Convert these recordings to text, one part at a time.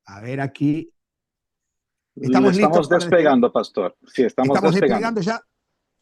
A ver aquí. Le ¿Estamos listos estamos para despegar? despegando, pastor. Sí, estamos ¿Estamos despegando. despegando ya?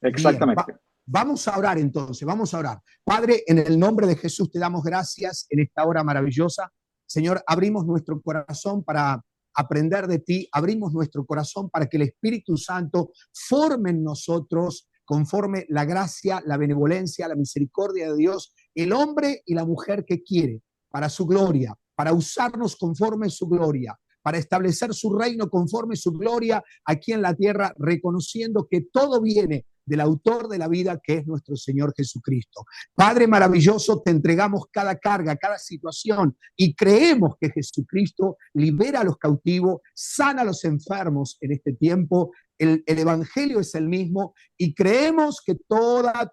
Bien, Exactamente. vamos a orar entonces, vamos a orar. Padre, en el nombre de Jesús te damos gracias en esta hora maravillosa. Señor, abrimos nuestro corazón para aprender de ti, abrimos nuestro corazón para que el Espíritu Santo forme en nosotros conforme la gracia, la benevolencia, la misericordia de Dios, el hombre y la mujer que quiere, para su gloria, para usarnos conforme su gloria, para establecer su reino conforme su gloria aquí en la tierra, reconociendo que todo viene del autor de la vida, que es nuestro Señor Jesucristo. Padre maravilloso, te entregamos cada carga, cada situación, y creemos que Jesucristo libera a los cautivos, sana a los enfermos en este tiempo. El evangelio es el mismo y creemos que todas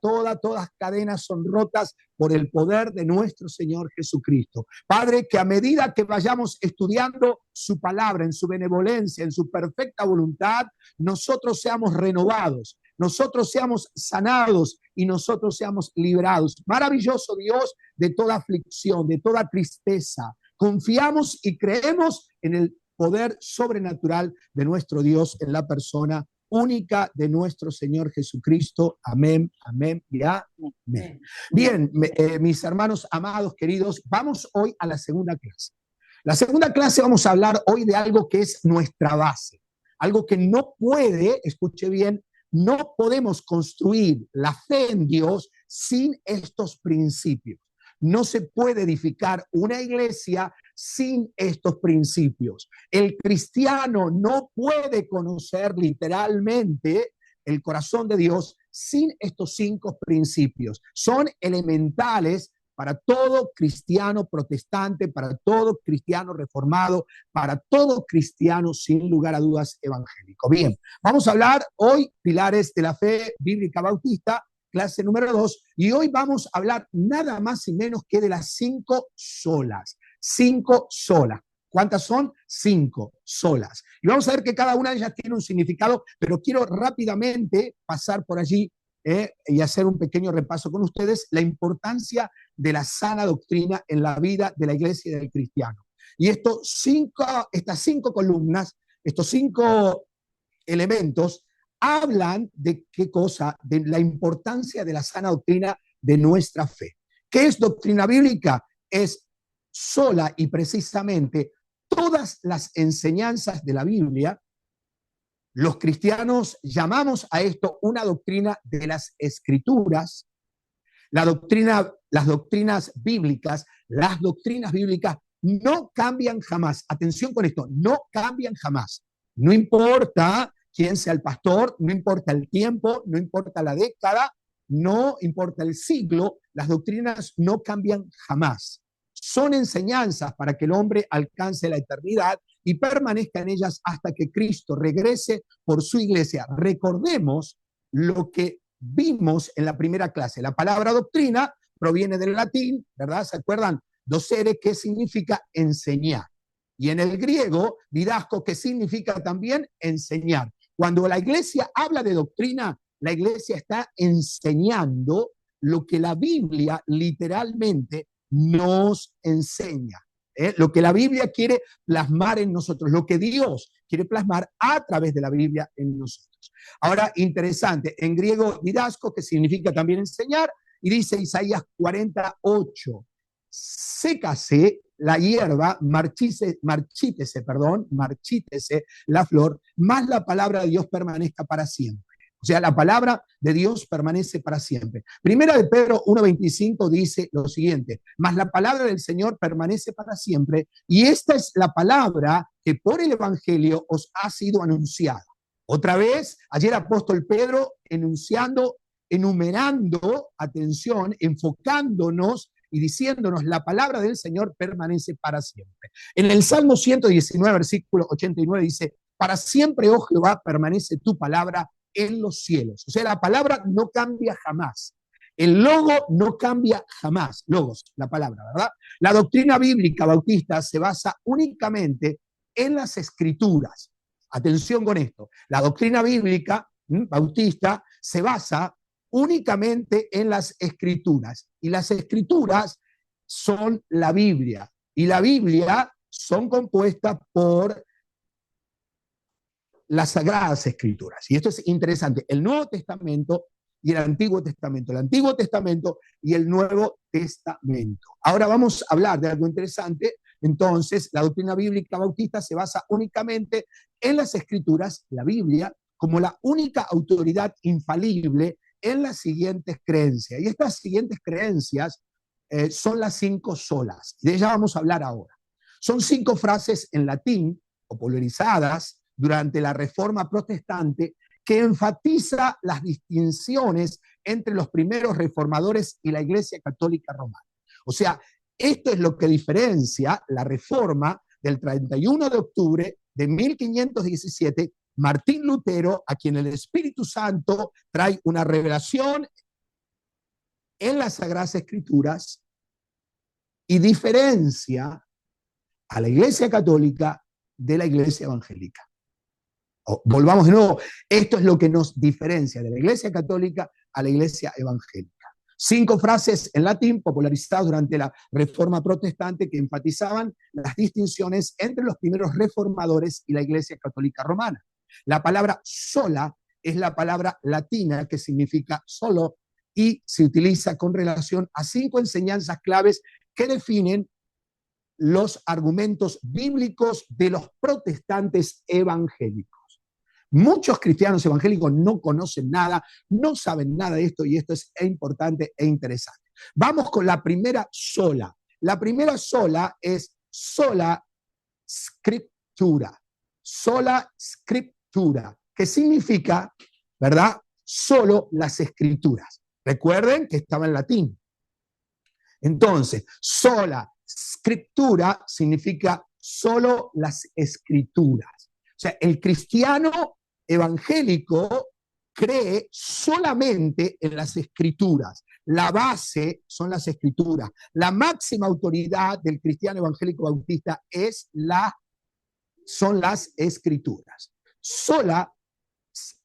cadenas son rotas por el poder de nuestro Señor Jesucristo. Padre, que a medida que vayamos estudiando su palabra en su benevolencia, en su perfecta voluntad, nosotros seamos renovados, nosotros seamos sanados y nosotros seamos librados. Maravilloso Dios, de toda aflicción, de toda tristeza. Confiamos y creemos en el poder sobrenatural de nuestro Dios en la persona única de nuestro Señor Jesucristo. Amén, amén y amén. Bien, mis hermanos amados, queridos, vamos hoy a la segunda clase. La segunda clase vamos a hablar hoy de algo que es nuestra base, algo que no puede, escuche bien, no podemos construir la fe en Dios sin estos principios. No se puede edificar una iglesia sin estos principios. El cristiano no puede conocer literalmente el corazón de Dios sin estos 5 principios. Son elementales para todo cristiano protestante, para todo cristiano reformado, para todo cristiano sin lugar a dudas evangélico. Bien, vamos a hablar hoy pilares de la fe bíblica bautista, clase número 2, y hoy vamos a hablar nada más y menos que de las 5 solas. 5 solas. ¿Cuántas son? 5 solas. Y vamos a ver que cada una de ellas tiene un significado, pero quiero rápidamente pasar por allí y hacer un pequeño repaso con ustedes, la importancia de la sana doctrina en la vida de la iglesia y del cristiano. Y estas 5 columnas, estos 5 elementos, hablan de qué cosa, de la importancia de la sana doctrina de nuestra fe. ¿Qué es doctrina bíblica? Es sola y precisamente todas las enseñanzas de la Biblia. Los cristianos llamamos a esto una doctrina de las escrituras. Las doctrinas bíblicas no cambian jamás. Atención con esto, no cambian jamás. No importa quién sea el pastor, no importa el tiempo, no importa la década, no importa el siglo, las doctrinas no cambian jamás. Son enseñanzas para que el hombre alcance la eternidad y permanezca en ellas hasta que Cristo regrese por su iglesia. Recordemos lo que vimos en la primera clase. La palabra doctrina proviene del latín, ¿verdad? ¿Se acuerdan? Docere, que significa enseñar. Y en el griego, didasco, que significa también enseñar. Cuando la iglesia habla de doctrina, la iglesia está enseñando lo que la Biblia literalmente nos enseña. Lo que la Biblia quiere plasmar en nosotros, lo que Dios quiere plasmar a través de la Biblia en nosotros. Ahora, interesante, en griego didasco, que significa también enseñar, y dice Isaías 48, sécase la hierba, marchítese la flor, más la palabra de Dios permanezca para siempre. O sea, la palabra de Dios permanece para siempre. Primera de Pedro 1:25 dice lo siguiente: mas la palabra del Señor permanece para siempre, y esta es la palabra que por el Evangelio os ha sido anunciada. Otra vez, ayer apóstol Pedro enumerando, atención, enfocándonos y diciéndonos la palabra del Señor permanece para siempre. En el Salmo 119, versículo 89 dice: para siempre, oh Jehová, permanece tu palabra en los cielos. O sea, la palabra no cambia jamás. El logo no cambia jamás. Logos, la palabra, ¿verdad? La doctrina bíblica bautista se basa únicamente en las escrituras. Atención con esto. La doctrina bíblica bautista se basa únicamente en las escrituras. Y las escrituras son la Biblia. Y la Biblia son compuestas por las Sagradas Escrituras. Y esto es interesante. El Nuevo Testamento y el Antiguo Testamento. El Antiguo Testamento y el Nuevo Testamento. Ahora vamos a hablar de algo interesante. Entonces, la doctrina bíblica bautista se basa únicamente en las Escrituras, la Biblia, como la única autoridad infalible en las siguientes creencias. Y estas siguientes creencias son las 5 solas. De ellas vamos a hablar ahora. Son 5 frases en latín, popularizadas durante la Reforma Protestante, que enfatiza las distinciones entre los primeros reformadores y la Iglesia Católica Romana. O sea, esto es lo que diferencia la Reforma del 31 de octubre de 1517, Martín Lutero, a quien el Espíritu Santo trae una revelación en las Sagradas Escrituras y diferencia a la Iglesia Católica de la Iglesia Evangélica. Volvamos de nuevo, esto es lo que nos diferencia de la Iglesia Católica a la Iglesia Evangélica. 5 frases en latín popularizadas durante la Reforma Protestante que enfatizaban las distinciones entre los primeros reformadores y la Iglesia Católica Romana. La palabra sola es la palabra latina que significa solo y se utiliza con relación a 5 enseñanzas claves que definen los argumentos bíblicos de los protestantes evangélicos. Muchos cristianos evangélicos no conocen nada, no saben nada de esto y esto es importante e interesante. Vamos con la primera sola. La primera sola es sola scriptura. Sola scriptura, que significa, ¿verdad? Solo las escrituras. Recuerden que estaba en latín. Entonces, sola scriptura significa solo las escrituras. O sea, el cristiano evangélico cree solamente en las escrituras. La base son las escrituras. La máxima autoridad del cristiano evangélico bautista son las escrituras. Sola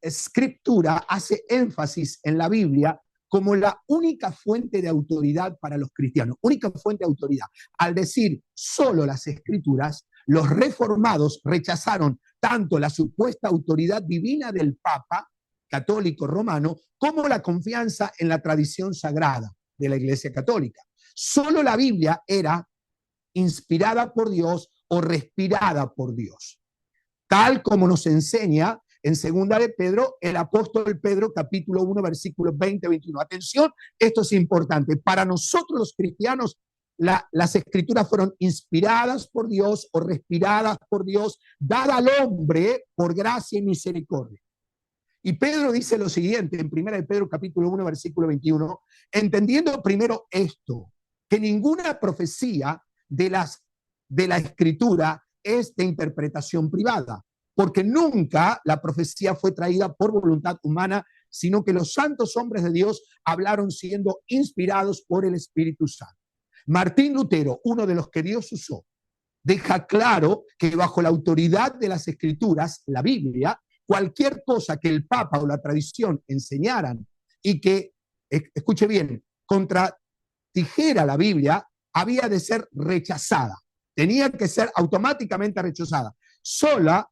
escritura hace énfasis en la Biblia como la única fuente de autoridad para los cristianos, única fuente de autoridad. Al decir solo las escrituras, los reformados rechazaron tanto la supuesta autoridad divina del Papa católico romano como la confianza en la tradición sagrada de la Iglesia Católica. Solo la Biblia era inspirada por Dios o respirada por Dios, tal como nos enseña en segunda de Pedro, el apóstol Pedro, capítulo 1, versículos 20-21. Atención, esto es importante. Para nosotros los cristianos, las escrituras fueron inspiradas por Dios o respiradas por Dios, dadas al hombre por gracia y misericordia. Y Pedro dice lo siguiente, en primera de Pedro, capítulo 1, versículo 21, entendiendo primero esto, que ninguna profecía de la escritura es de interpretación privada, porque nunca la profecía fue traída por voluntad humana, sino que los santos hombres de Dios hablaron siendo inspirados por el Espíritu Santo. Martín Lutero, uno de los que Dios usó, deja claro que bajo la autoridad de las Escrituras, la Biblia, cualquier cosa que el Papa o la tradición enseñaran y que, escuche bien, contradijera la Biblia, había de ser rechazada. Tenía que ser automáticamente rechazada. Sola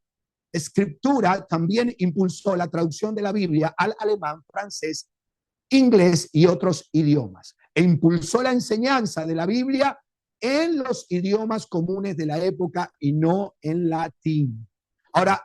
Escritura también impulsó la traducción de la Biblia al alemán, francés, inglés y otros idiomas. E impulsó la enseñanza de la Biblia en los idiomas comunes de la época y no en latín. Ahora,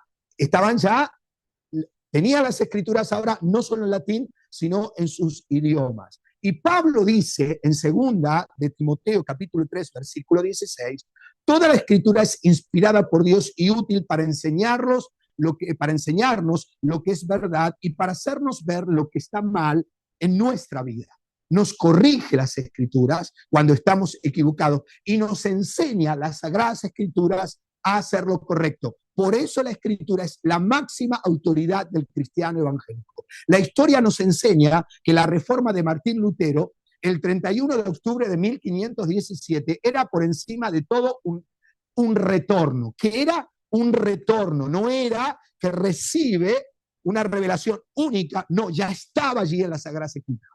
tenían las escrituras ahora no solo en latín, sino en sus idiomas. Y Pablo dice en segunda de Timoteo, capítulo 3, versículo 16, toda la escritura es inspirada por Dios y útil para enseñarnos lo que es verdad y para hacernos ver lo que está mal en nuestra vida. Nos corrige las escrituras cuando estamos equivocados y nos enseña las sagradas escrituras a hacer lo correcto. Por eso la escritura es la máxima autoridad del cristiano evangélico. La historia nos enseña que la reforma de Martín Lutero, el 31 de octubre de 1517, era por encima de todo un retorno, que era un retorno, no era que recibe una revelación única, no, ya estaba allí en la Sagrada Escritura.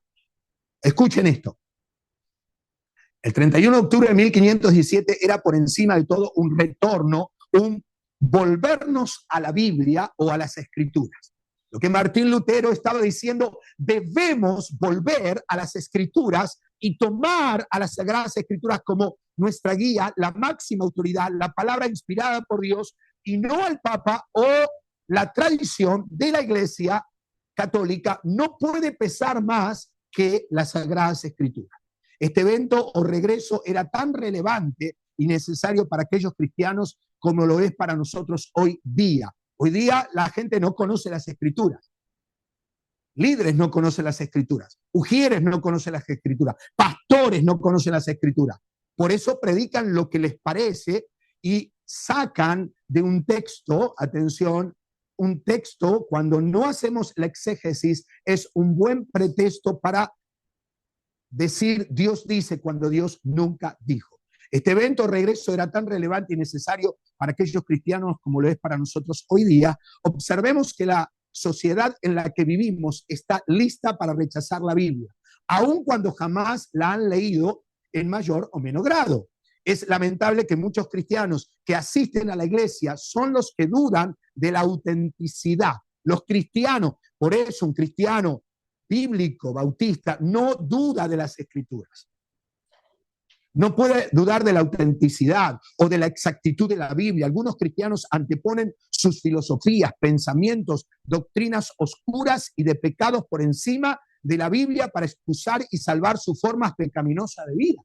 Escuchen esto. El 31 de octubre de 1517 era por encima de todo un retorno, un volvernos a la Biblia o a las Escrituras. Lo que Martín Lutero estaba diciendo, debemos volver a las Escrituras y tomar a las Sagradas Escrituras como nuestra guía, la máxima autoridad, la palabra inspirada por Dios, y no al Papa o la tradición de la Iglesia Católica no puede pesar más que las Sagradas Escrituras. Este evento o regreso era tan relevante y necesario para aquellos cristianos como lo es para nosotros hoy día. Hoy día la gente no conoce las Escrituras. Líderes no conocen las Escrituras. Ujieres no conocen las Escrituras. Pastores no conocen las Escrituras. Por eso predican lo que les parece y sacan de un texto, atención, un texto, cuando no hacemos la exégesis, es un buen pretexto para decir Dios dice cuando Dios nunca dijo. Este evento regreso era tan relevante y necesario para aquellos cristianos como lo es para nosotros hoy día. Observemos que la sociedad en la que vivimos está lista para rechazar la Biblia, aun cuando jamás la han leído en mayor o menor grado. Es lamentable que muchos cristianos que asisten a la iglesia son los que dudan de la autenticidad. Los cristianos, por eso un cristiano bíblico, bautista, no duda de las Escrituras. No puede dudar de la autenticidad o de la exactitud de la Biblia. Algunos cristianos anteponen sus filosofías, pensamientos, doctrinas oscuras y de pecados por encima de la Biblia para excusar y salvar su forma pecaminosa de vida.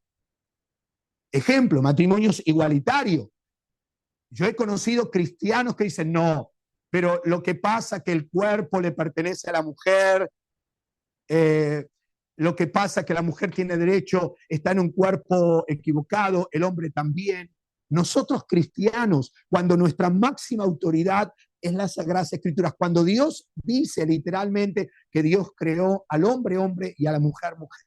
Ejemplo, matrimonios igualitarios. Yo he conocido cristianos que dicen, no, pero lo que pasa es que el cuerpo le pertenece a la mujer, lo que pasa es que la mujer tiene derecho, está en un cuerpo equivocado, el hombre también. Nosotros cristianos, cuando nuestra máxima autoridad es las Sagradas Escrituras, cuando Dios dice literalmente que Dios creó al hombre, hombre y a la mujer, mujer,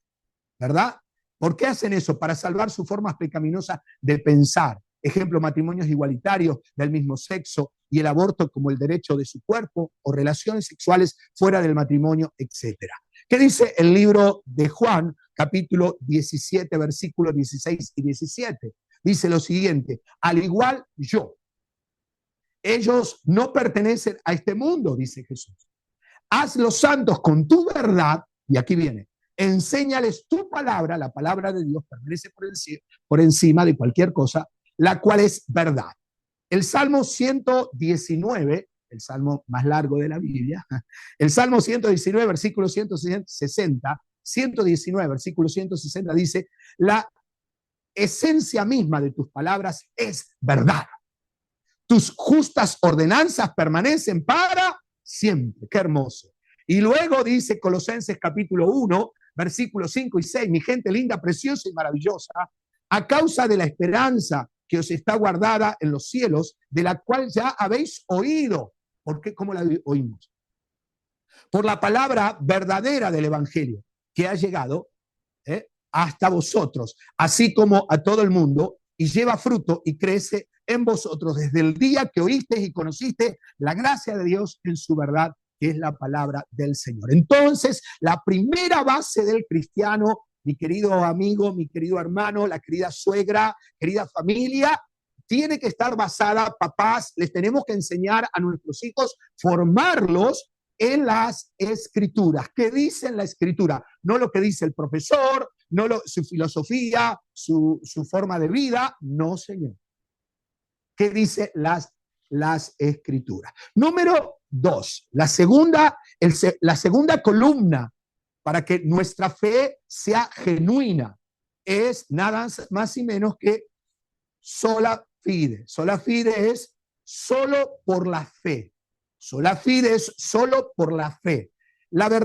¿verdad? ¿Por qué hacen eso? Para salvar sus formas pecaminosas de pensar. Ejemplo, matrimonios igualitarios del mismo sexo y el aborto como el derecho de su cuerpo o relaciones sexuales fuera del matrimonio, etcétera. ¿Qué dice el libro de Juan, capítulo 17, versículos 16 y 17? Dice lo siguiente, al igual yo, ellos no pertenecen a este mundo, dice Jesús. Haz los santos con tu verdad, y aquí viene, enséñales tu palabra, la palabra de Dios permanece por encima de cualquier cosa, la cual es verdad. El Salmo 119, el salmo más largo de la Biblia, el Salmo 119, versículo 160, 119, versículo 160 dice, la esencia misma de tus palabras es verdad. Tus justas ordenanzas permanecen para siempre. Qué hermoso. Y luego dice Colosenses capítulo 1, versículos 5 y 6, mi gente linda, preciosa y maravillosa, a causa de la esperanza que os está guardada en los cielos, de la cual ya habéis oído. ¿Por qué? ¿Cómo la oímos? Por la palabra verdadera del Evangelio que ha llegado hasta vosotros, así como a todo el mundo, y lleva fruto y crece en vosotros desde el día que oísteis y conociste la gracia de Dios en su verdad, que es la palabra del Señor. Entonces, la primera base del cristiano, mi querido amigo, mi querido hermano, la querida suegra, querida familia, tiene que estar basada, papás, les tenemos que enseñar a nuestros hijos, formarlos en las Escrituras. ¿Qué dice la Escritura? No lo que dice el profesor, no su filosofía, su forma de vida, no, señor. ¿Qué dice las Escrituras? Número 2, la segunda columna para que nuestra fe sea genuina es nada más y menos que sola fide. Sola fide es solo por la fe. Sola fide es solo por la fe. La fe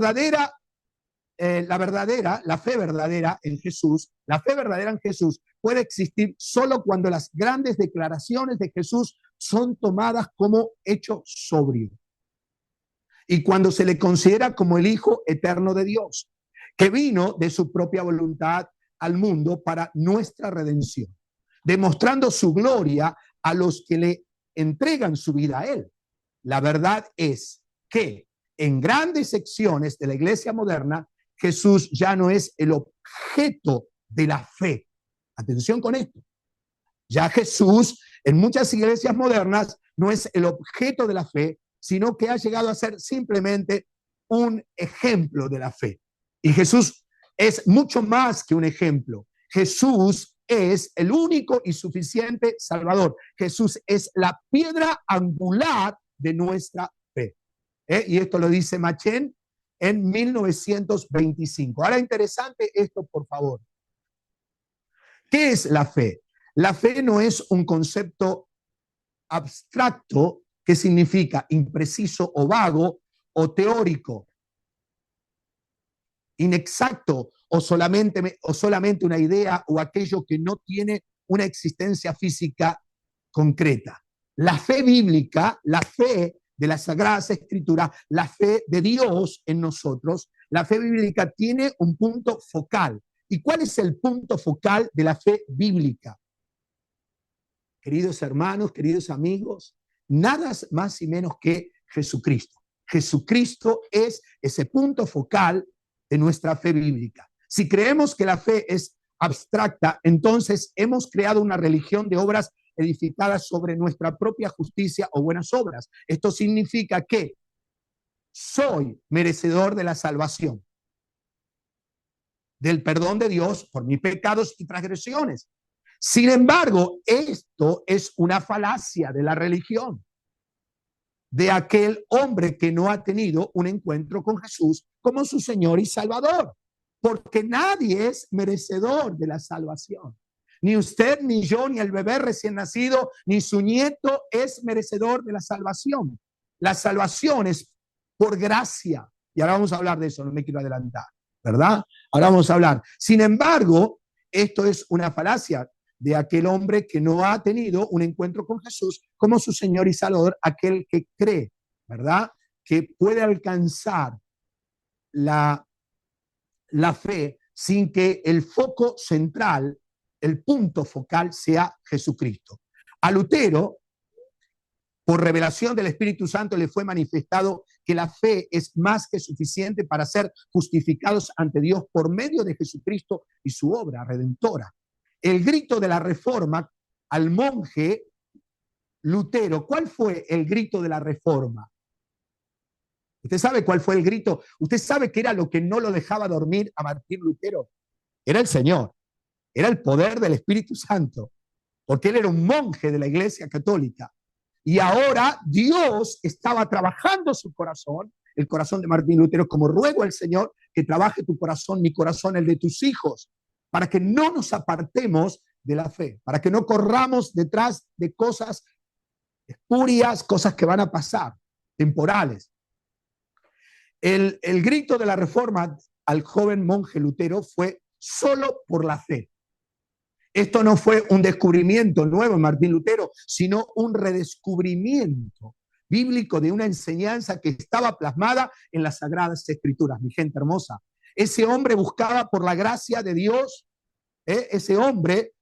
verdadera en Jesús, la fe verdadera en Jesús puede existir solo cuando las grandes declaraciones de Jesús son tomadas como hecho sobrio y cuando se le considera como el Hijo eterno de Dios, que vino de su propia voluntad al mundo para nuestra redención, demostrando su gloria a los que le entregan su vida a Él. La verdad es que en grandes secciones de la iglesia moderna, Jesús ya no es el objeto de la fe, Atención con esto. Ya Jesús, en muchas iglesias modernas, no es el objeto de la fe, sino que ha llegado a ser simplemente un ejemplo de la fe. Y Jesús es mucho más que un ejemplo. Jesús es el único y suficiente Salvador. Jesús es la piedra angular de nuestra fe. Y esto lo dice Machen en 1925. Ahora, interesante esto, por favor. ¿Qué es la fe? La fe no es un concepto abstracto que significa impreciso o vago o teórico, inexacto o solamente una idea o aquello que no tiene una existencia física concreta. La fe bíblica, la fe de las Sagradas Escrituras, la fe de Dios en nosotros, la fe bíblica tiene un punto focal. ¿Y cuál es el punto focal de la fe bíblica? Queridos hermanos, queridos amigos, nada más y menos que Jesucristo. Jesucristo es ese punto focal de nuestra fe bíblica. Si creemos que la fe es abstracta, entonces hemos creado una religión de obras edificadas sobre nuestra propia justicia o buenas obras. Esto significa que soy merecedor de la salvación, del perdón de Dios por mis pecados y transgresiones. Sin embargo, esto es una falacia de la religión, de aquel hombre que no ha tenido un encuentro con Jesús como su Señor y Salvador, porque nadie es merecedor de la salvación. Ni usted, ni yo, ni el bebé recién nacido, ni su nieto es merecedor de la salvación. La salvación es por gracia. Y ahora vamos a hablar de eso, no me quiero adelantar, ¿verdad? Ahora vamos a hablar. Sin embargo, esto es una falacia de aquel hombre que no ha tenido un encuentro con Jesús como su Señor y Salvador, aquel que cree, ¿verdad? Que puede alcanzar la fe sin que el foco central, el punto focal sea Jesucristo. A Lutero, por revelación del Espíritu Santo, le fue manifestado que la fe es más que suficiente para ser justificados ante Dios por medio de Jesucristo y su obra redentora. El grito de la Reforma al monje Lutero, ¿cuál fue el grito de la Reforma? ¿Usted sabe cuál fue el grito? ¿Usted sabe qué era lo que no lo dejaba dormir a Martín Lutero? Era el Señor, era el poder del Espíritu Santo, porque él era un monje de la Iglesia Católica. Y ahora Dios estaba trabajando su corazón, el corazón de Martín Lutero, como ruego al Señor que trabaje tu corazón, mi corazón, el de tus hijos, para que no nos apartemos de la fe, para que no corramos detrás de cosas espurias, cosas que van a pasar, temporales. El grito de la Reforma al joven monje Lutero fue solo por la fe. Esto no fue un descubrimiento nuevo en Martín Lutero, sino un redescubrimiento bíblico de una enseñanza que estaba plasmada en las Sagradas Escrituras, mi gente hermosa. Ese hombre buscaba por la gracia de Dios, ese hombre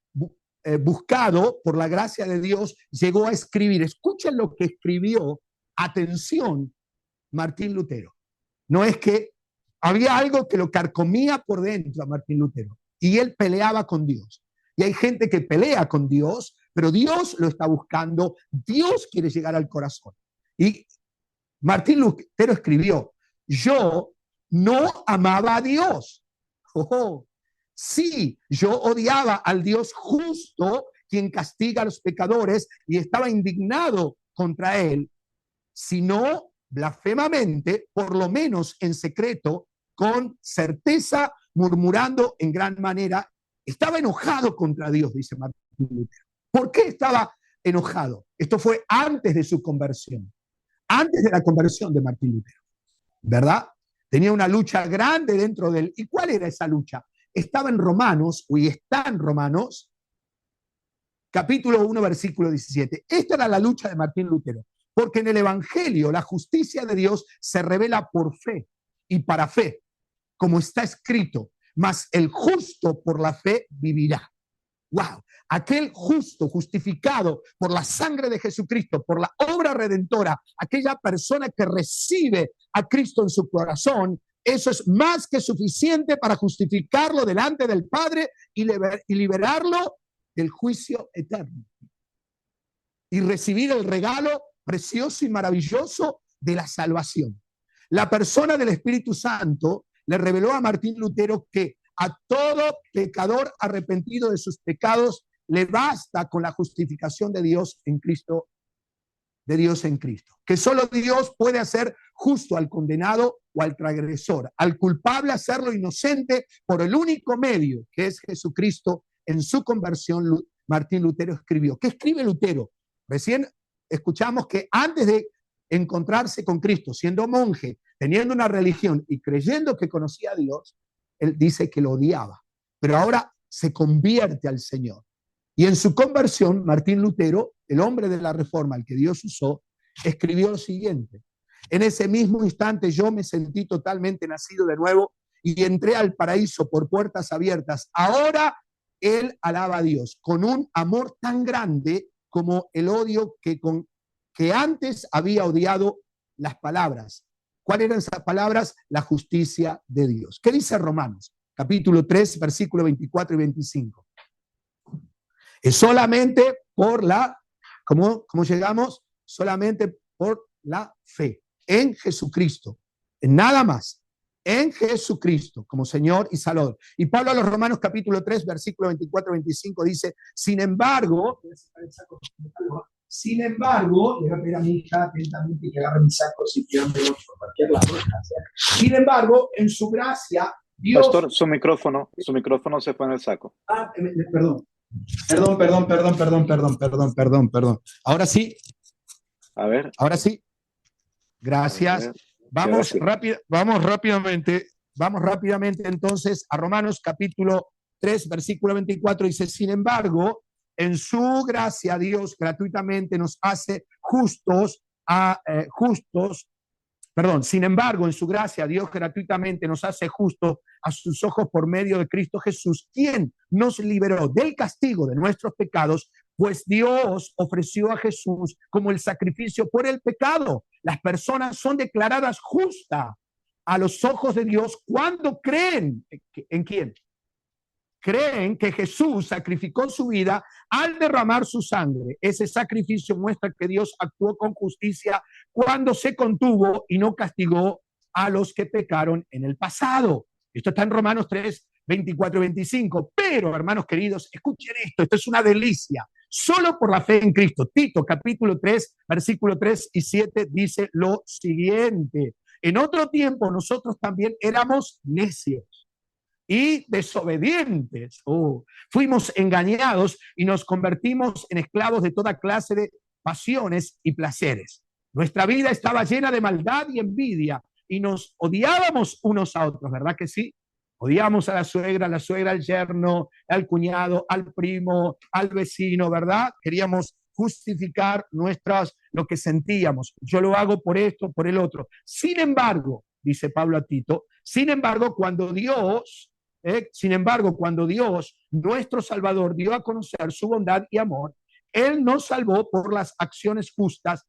buscado por la gracia de Dios llegó a escribir. Escuchen lo que escribió, atención, Martín Lutero. No es que había algo que lo carcomía por dentro a Martín Lutero y él peleaba con Dios. Y hay gente que pelea con Dios, pero Dios lo está buscando, Dios quiere llegar al corazón. Y Martín Lutero escribió, yo no amaba a Dios. Sí, yo odiaba al Dios justo, quien castiga a los pecadores, y estaba indignado contra él, sino blasfemamente, por lo menos en secreto, con certeza, murmurando en gran manera. Estaba enojado contra Dios, dice Martín Lutero. ¿Por qué estaba enojado? Esto fue antes de su conversión, antes de la conversión de Martín Lutero, ¿verdad? Tenía una lucha grande dentro de él. ¿Y cuál era esa lucha? Estaba en Romanos, y está en Romanos, capítulo 1, versículo 17. Esta era la lucha de Martín Lutero, porque en el Evangelio la justicia de Dios se revela por fe y para fe, como está escrito, mas el justo por la fe vivirá. ¡Wow! Aquel justo, justificado por la sangre de Jesucristo, por la obra redentora, aquella persona que recibe a Cristo en su corazón, eso es más que suficiente para justificarlo delante del Padre y liberarlo del juicio eterno. Y recibir el regalo precioso y maravilloso de la salvación. La persona del Espíritu Santo le reveló a Martín Lutero que a todo pecador arrepentido de sus pecados le basta con la justificación de Dios en Cristo, que solo Dios puede hacer justo al condenado o al transgresor, al culpable hacerlo inocente por el único medio que es Jesucristo. En su conversión, Martín Lutero escribió. ¿Qué escribe Lutero? Recién escuchamos que antes de encontrarse con Cristo, siendo monje, teniendo una religión y creyendo que conocía a Dios, él dice que lo odiaba, pero ahora se convierte al Señor. Y en su conversión, Martín Lutero, el hombre de la Reforma, al que Dios usó, escribió lo siguiente: en ese mismo instante yo me sentí totalmente nacido de nuevo y entré al paraíso por puertas abiertas. Ahora él alaba a Dios con un amor tan grande como el odio que antes había odiado las palabras. ¿Cuáles eran esas palabras? La justicia de Dios. ¿Qué dice Romanos? Capítulo 3, versículos 24 y 25. Es solamente por la, ¿cómo llegamos? Solamente por la fe en Jesucristo, en nada más, en Jesucristo como Señor y Salvador. Y Pablo a los Romanos capítulo 3, versículo 24 y 25 dice, sin embargo, le voy a pedir a mi hija atentamente que agarre mis sacos y tirármelos por cualquier lado. Sin embargo, en su gracia, Dios... Pastor, su micrófono se fue en el saco. Perdón. Ahora sí. A ver. Ahora sí. Gracias. Vamos rápidamente entonces a Romanos capítulo 3, versículo 24. Dice, sin embargo, en su gracia Dios gratuitamente nos hace sin embargo, en su gracia Dios gratuitamente nos hace justos a sus ojos por medio de Cristo Jesús, quien nos liberó del castigo de nuestros pecados, pues Dios ofreció a Jesús como el sacrificio por el pecado. Las personas son declaradas justas a los ojos de Dios cuando creen. ¿En quién? Creen que Jesús sacrificó su vida al derramar su sangre. Ese sacrificio muestra que Dios actuó con justicia cuando se contuvo y no castigó a los que pecaron en el pasado. Esto está en Romanos 3, 24 y 25. Pero, hermanos queridos, escuchen esto es una delicia. Solo por la fe en Cristo. Tito, capítulo 3, versículo 3 y 7 dice lo siguiente. En otro tiempo nosotros también éramos necios y desobedientes. Fuimos engañados y nos convertimos en esclavos de toda clase de pasiones y placeres. Nuestra vida estaba llena de maldad y envidia y nos odiábamos unos a otros, ¿verdad que sí? Odiamos a la suegra, al yerno, al cuñado, al primo, al vecino, ¿verdad? Queríamos justificar lo que sentíamos. Yo lo hago por esto, por el otro. Sin embargo, dice Pablo a Tito, cuando Dios, nuestro Salvador, dio a conocer su bondad y amor, Él nos salvó por las acciones justas.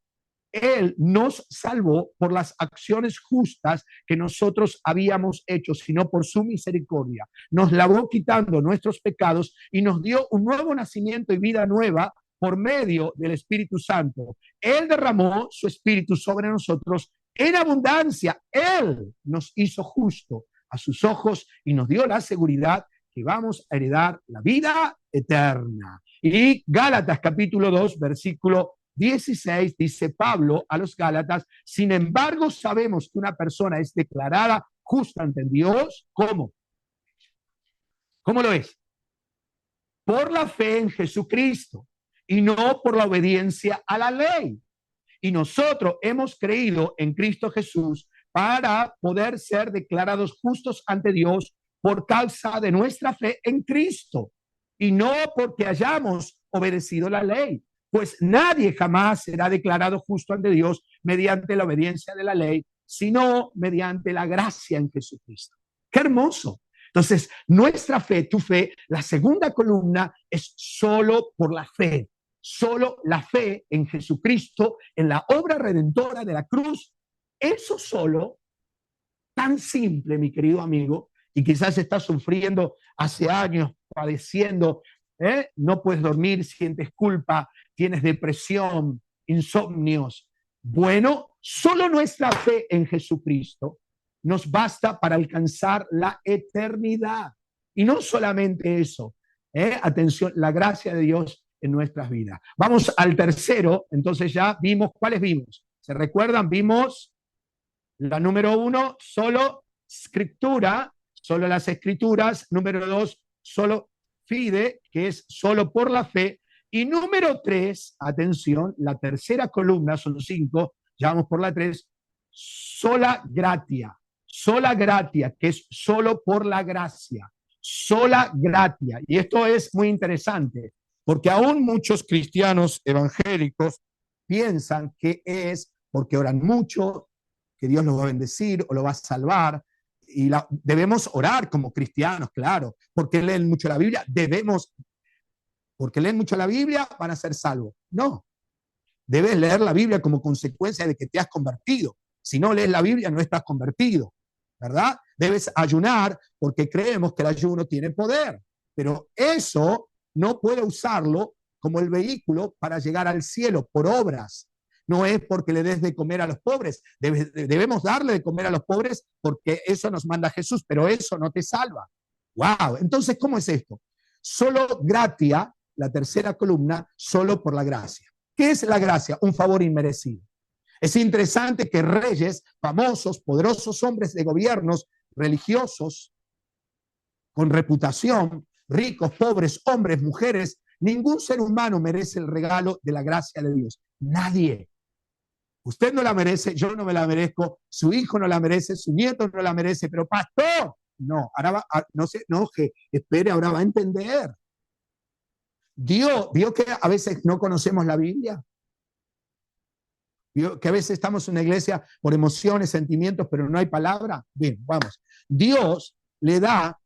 Él nos salvó por las acciones justas que nosotros habíamos hecho, sino por su misericordia. Nos lavó quitando nuestros pecados y nos dio un nuevo nacimiento y vida nueva por medio del Espíritu Santo. Él derramó su Espíritu sobre nosotros en abundancia. Él nos hizo justo a sus ojos y nos dio la seguridad que vamos a heredar la vida eterna. Y Gálatas capítulo 2, versículo 16, dice Pablo a los Gálatas, sin embargo sabemos que una persona es declarada justa ante Dios. ¿Cómo? ¿Cómo lo es? Por la fe en Jesucristo y no por la obediencia a la ley. Y nosotros hemos creído en Cristo Jesús para poder ser declarados justos ante Dios por causa de nuestra fe en Cristo y no porque hayamos obedecido la ley. Pues nadie jamás será declarado justo ante Dios mediante la obediencia de la ley, sino mediante la gracia en Jesucristo. ¡Qué hermoso! Entonces, nuestra fe, tu fe, la segunda columna es solo por la fe. Solo la fe en Jesucristo, en la obra redentora de la cruz. Eso solo tan simple, mi querido amigo, y quizás estás sufriendo hace años, padeciendo, no puedes dormir, sientes culpa, tienes depresión, insomnios. Bueno, solo nuestra fe en Jesucristo nos basta para alcanzar la eternidad. Y no solamente eso, atención, la gracia de Dios en nuestras vidas. Vamos al tercero, entonces ya vimos, ¿cuáles vimos? ¿Se recuerdan? Vimos la número 1, solo escritura, solo las escrituras. Número 2, solo fide, que es solo por la fe. Y número 3, atención, la tercera columna, son 5, ya vamos por la 3, sola gratia, que es solo por la gracia, sola gratia. Y esto es muy interesante, porque aún muchos cristianos evangélicos piensan que es porque oran mucho, que Dios los va a bendecir o lo va a salvar. Y debemos orar como cristianos, claro, porque leen mucho la Biblia, porque leen mucho la Biblia, van a ser salvos. No, debes leer la Biblia como consecuencia de que te has convertido. Si no lees la Biblia, no estás convertido, ¿verdad? Debes ayunar porque creemos que el ayuno tiene poder, pero eso no puede usarlo como el vehículo para llegar al cielo por obras. No es porque le des de comer a los pobres. Debemos darle de comer a los pobres porque eso nos manda Jesús, pero eso no te salva. ¡Wow! Entonces, ¿cómo es esto? Solo gratia, la tercera columna, solo por la gracia. ¿Qué es la gracia? Un favor inmerecido. Es interesante que reyes, famosos, poderosos hombres de gobiernos, religiosos, con reputación, ricos, pobres, hombres, mujeres, ningún ser humano merece el regalo de la gracia de Dios. Nadie. Usted no la merece, yo no me la merezco, su hijo no la merece, su nieto no la merece, pero pastor, no, ahora va, no se enoje, espere, ahora va a entender. Dios, vio que a veces no conocemos la Biblia, vio que a veces estamos en una iglesia por emociones, sentimientos, pero no hay palabra. Bien, vamos. Dios le da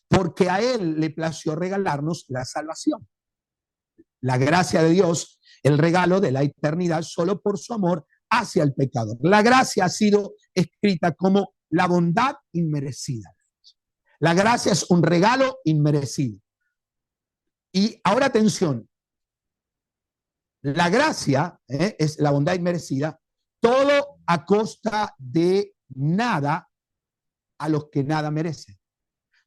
porque a Él le plació regalarnos la salvación. La gracia de Dios, el regalo de la eternidad solo por su amor hacia el pecador. La gracia ha sido escrita como la bondad inmerecida. La gracia es un regalo inmerecido. Y ahora atención, la gracia es la bondad inmerecida, todo a costa de nada a los que nada merecen.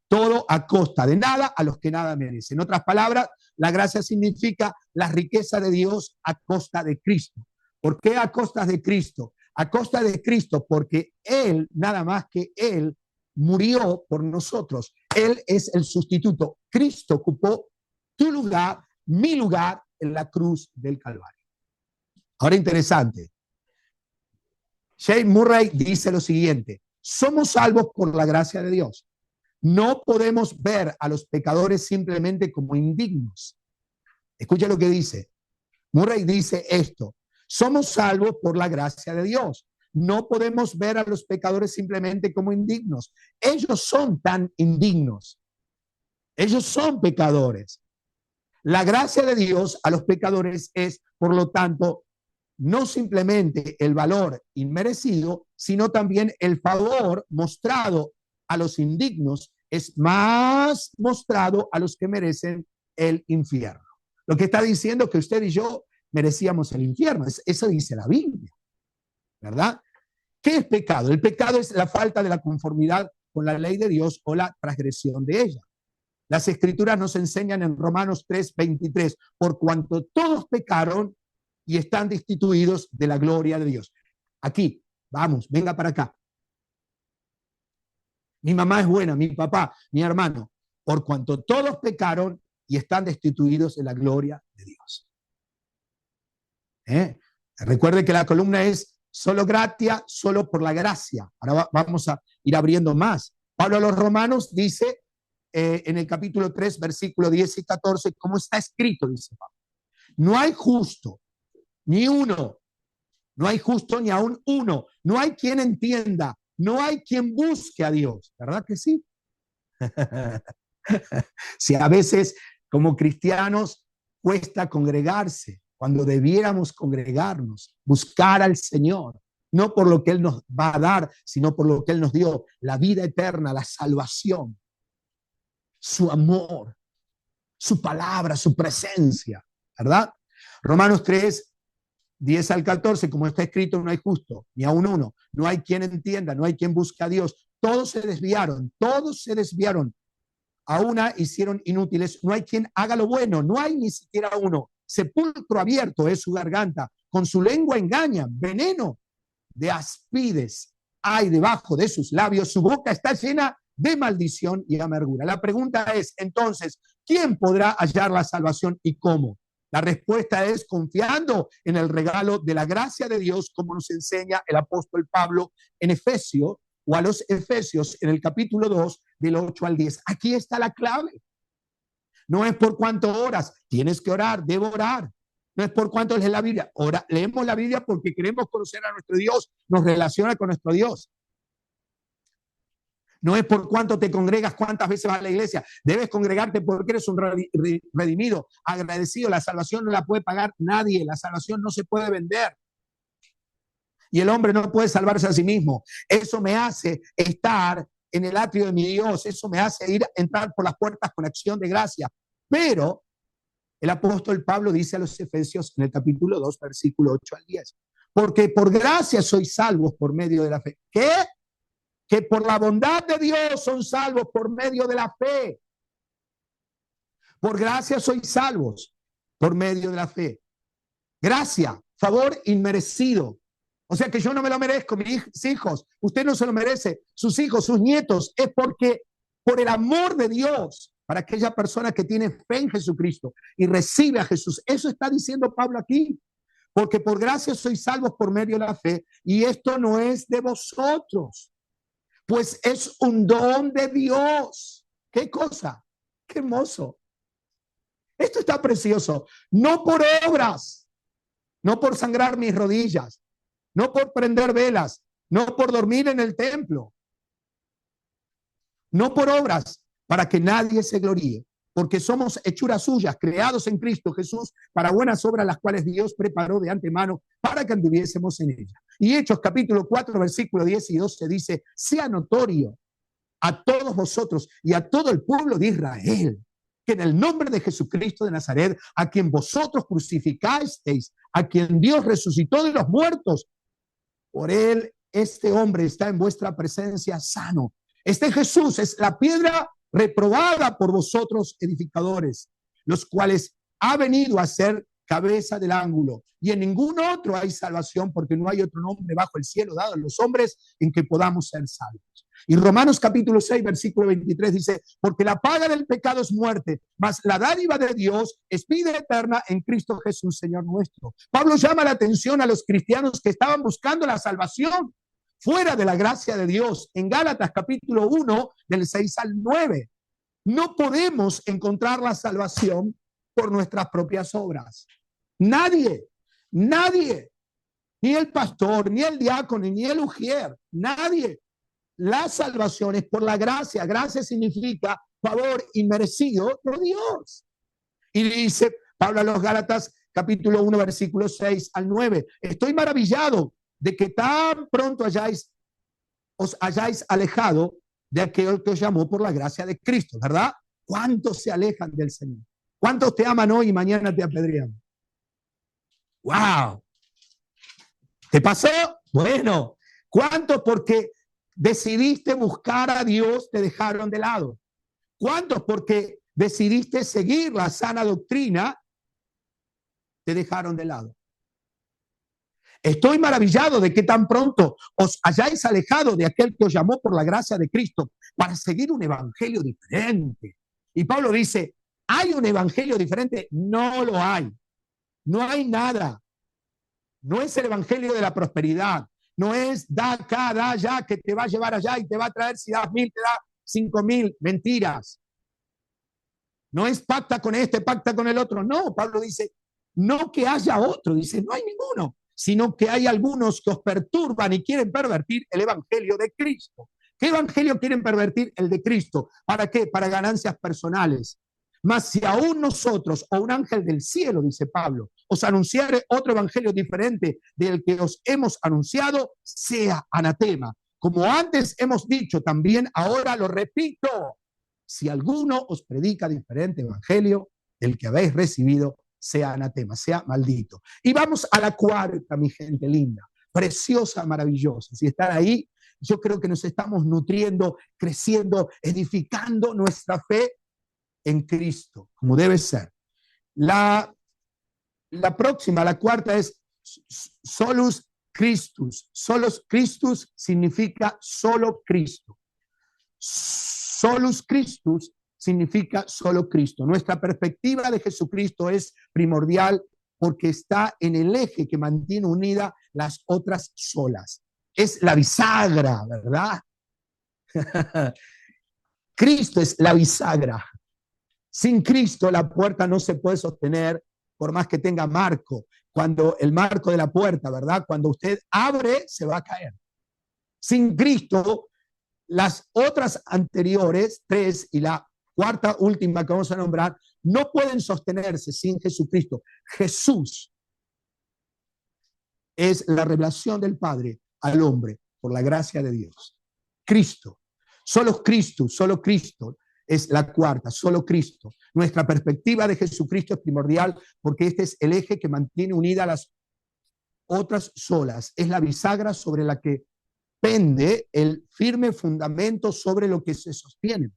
Todo a costa de nada a los que nada merecen. En otras palabras, la gracia significa la riqueza de Dios a costa de Cristo. ¿Por qué a costa de Cristo? A costa de Cristo porque Él, nada más que Él, murió por nosotros. Él es el sustituto. Cristo ocupó tu lugar, mi lugar en la cruz del Calvario. Ahora interesante. Shane Murray dice lo siguiente: somos salvos por la gracia de Dios. No podemos ver a los pecadores simplemente como indignos. Escucha lo que dice. Murray dice esto: somos salvos por la gracia de Dios. No podemos ver a los pecadores simplemente como indignos. Ellos son tan indignos. Ellos son pecadores. La gracia de Dios a los pecadores es, por lo tanto, no simplemente el valor inmerecido, sino también el favor mostrado a los indignos, es más mostrado a los que merecen el infierno. Lo que está diciendo es que usted y yo merecíamos el infierno. Eso dice la Biblia, ¿verdad? ¿Qué es pecado? El pecado es la falta de la conformidad con la ley de Dios o la transgresión de ella. Las Escrituras nos enseñan en Romanos 3:23, por cuanto todos pecaron y están destituidos de la gloria de Dios. Aquí, vamos, venga para acá. Mi mamá es buena, mi papá, mi hermano, por cuanto todos pecaron y están destituidos de la gloria de Dios. Recuerde que la columna es solo gratia, solo por la gracia. Ahora vamos a ir abriendo más. Pablo a los Romanos dice en el capítulo 3, versículo 10 y 14, como está escrito, dice Pablo: no hay justo, ni uno, no hay justo ni aún uno, no hay quien entienda, no hay quien busque a Dios. ¿Verdad que sí? Si a veces como cristianos cuesta congregarse, cuando debiéramos congregarnos, buscar al Señor, no por lo que Él nos va a dar, sino por lo que Él nos dio, la vida eterna, la salvación, su amor, su palabra, su presencia, ¿verdad? Romanos 3, 10 al 14, como está escrito, no hay justo, ni aun uno, no hay quien entienda, no hay quien busque a Dios. Todos se desviaron, a una hicieron inútiles, no hay quien haga lo bueno, no hay ni siquiera uno. Sepulcro abierto es su garganta, con su lengua engañan, veneno de aspides hay debajo de sus labios, su boca está llena de maldición y amargura. La pregunta es, entonces, ¿quién podrá hallar la salvación y cómo? La respuesta es confiando en el regalo de la gracia de Dios, como nos enseña el apóstol Pablo en Efesios, o a los Efesios en el capítulo 2, del 8 al 10. Aquí está la clave. No es por cuánto oras, tienes que orar, debo orar. No es por cuánto lees la Biblia. Leemos la Biblia porque queremos conocer a nuestro Dios, nos relaciona con nuestro Dios. No es por cuánto te congregas, cuántas veces vas a la iglesia. Debes congregarte porque eres un redimido, agradecido. La salvación no la puede pagar nadie. La salvación no se puede vender. Y el hombre no puede salvarse a sí mismo. Eso me hace estar en el atrio de mi Dios. Eso me hace entrar por las puertas con acción de gracia. Pero el apóstol Pablo dice a los Efesios en el capítulo 2, versículo 8 al 10. Porque por gracia sois salvos por medio de la fe. ¿Qué? Que por la bondad de Dios son salvos por medio de la fe. Por gracia sois salvos por medio de la fe. Gracia, favor inmerecido. O sea que yo no me lo merezco, mis hijos, usted no se lo merece, sus hijos, sus nietos, es porque por el amor de Dios, para aquella persona que tiene fe en Jesucristo y recibe a Jesús. Eso está diciendo Pablo aquí. Porque por gracia sois salvos por medio de la fe, y esto no es de vosotros, pues es un don de Dios. ¿Qué cosa? Qué hermoso. Esto está precioso. No por obras, no por sangrar mis rodillas, no por prender velas, no por dormir en el templo, no por obras, para que nadie se gloríe, porque somos hechuras suyas, creados en Cristo Jesús, para buenas obras, las cuales Dios preparó de antemano para que anduviésemos en ellas. Y Hechos capítulo 4, versículo 10 y 12 dice, sea notorio a todos vosotros y a todo el pueblo de Israel, que en el nombre de Jesucristo de Nazaret, a quien vosotros crucificasteis, a quien Dios resucitó de los muertos, por él este hombre está en vuestra presencia sano. Este Jesús es la piedra reprobada por vosotros edificadores, los cuales ha venido a ser cabeza del ángulo. Y en ningún otro hay salvación, porque no hay otro nombre bajo el cielo dado a los hombres en que podamos ser salvos. Y Romanos capítulo 6, versículo 23 dice, porque la paga del pecado es muerte, mas la dádiva de Dios es vida eterna en Cristo Jesús, Señor nuestro. Pablo llama la atención a los cristianos que estaban buscando la salvación fuera de la gracia de Dios. En Gálatas capítulo 1, del 6 al 9. No podemos encontrar la salvación por nuestras propias obras. Nadie, ni el pastor, ni el diácono, ni el ujier, nadie. La salvación es por la gracia. Gracia significa favor inmerecido por Dios. Y dice Pablo a los Gálatas capítulo 1, versículo 6 al 9. Estoy maravillado de que tan pronto os hayáis alejado de aquel que os llamó por la gracia de Cristo, ¿verdad? ¿Cuántos se alejan del Señor? ¿Cuántos te aman hoy y mañana te apedrean? ¡Wow! ¿Te pasó? Bueno, ¿cuántos porque decidiste buscar a Dios te dejaron de lado? ¿Cuántos porque decidiste seguir la sana doctrina te dejaron de lado? Estoy maravillado de que tan pronto os hayáis alejado de aquel que os llamó por la gracia de Cristo para seguir un evangelio diferente. Y Pablo dice, ¿hay un evangelio diferente? No lo hay. No hay nada. No es el evangelio de la prosperidad. No es da acá, da allá, que te va a llevar allá y te va a traer, si das 1000, te da 5000. Mentiras. No es pacta con este, pacta con el otro. No, Pablo dice, no que haya otro. Dice, no hay ninguno, sino que hay algunos que os perturban y quieren pervertir el evangelio de Cristo. ¿Qué evangelio quieren pervertir? El de Cristo. ¿Para qué? Para ganancias personales, Mas si aún nosotros o un ángel del cielo, dice Pablo, os anunciare otro evangelio diferente del que os hemos anunciado, sea anatema. Como antes hemos dicho, también ahora lo repito. Si alguno os predica diferente evangelio del que habéis recibido, sea anatema, sea maldito. Y vamos a la cuarta, mi gente linda, preciosa, maravillosa. Si están ahí, yo creo que nos estamos nutriendo, creciendo, edificando nuestra fe en Cristo, como debe ser. La próxima, la cuarta es solus Christus. Solus Christus significa solo Cristo. Solus Christus significa solo Cristo. Nuestra perspectiva de Jesucristo es primordial porque está en el eje que mantiene unidas las otras solas. Es la bisagra, ¿verdad? Cristo es la bisagra. Sin Cristo la puerta no se puede sostener por más que tenga marco. Cuando el marco de la puerta, ¿verdad? Cuando usted abre, se va a caer. Sin Cristo, las otras anteriores, 3 y la cuarta última que vamos a nombrar, no pueden sostenerse sin Jesucristo. Jesús es la revelación del Padre al hombre por la gracia de Dios. Cristo, solo Cristo es la cuarta, solo Cristo. Nuestra perspectiva de Jesucristo es primordial porque este es el eje que mantiene unidas las otras solas. Es la bisagra sobre la que pende el firme fundamento sobre lo que se sostiene.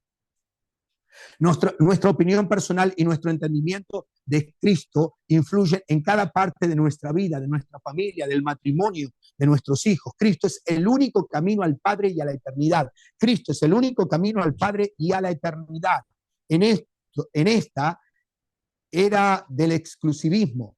Nuestra opinión personal y nuestro entendimiento de Cristo influyen en cada parte de nuestra vida, de nuestra familia, del matrimonio, de nuestros hijos. Cristo es el único camino al Padre y a la eternidad. Cristo es el único camino al Padre y a la eternidad. En esta era del exclusivismo,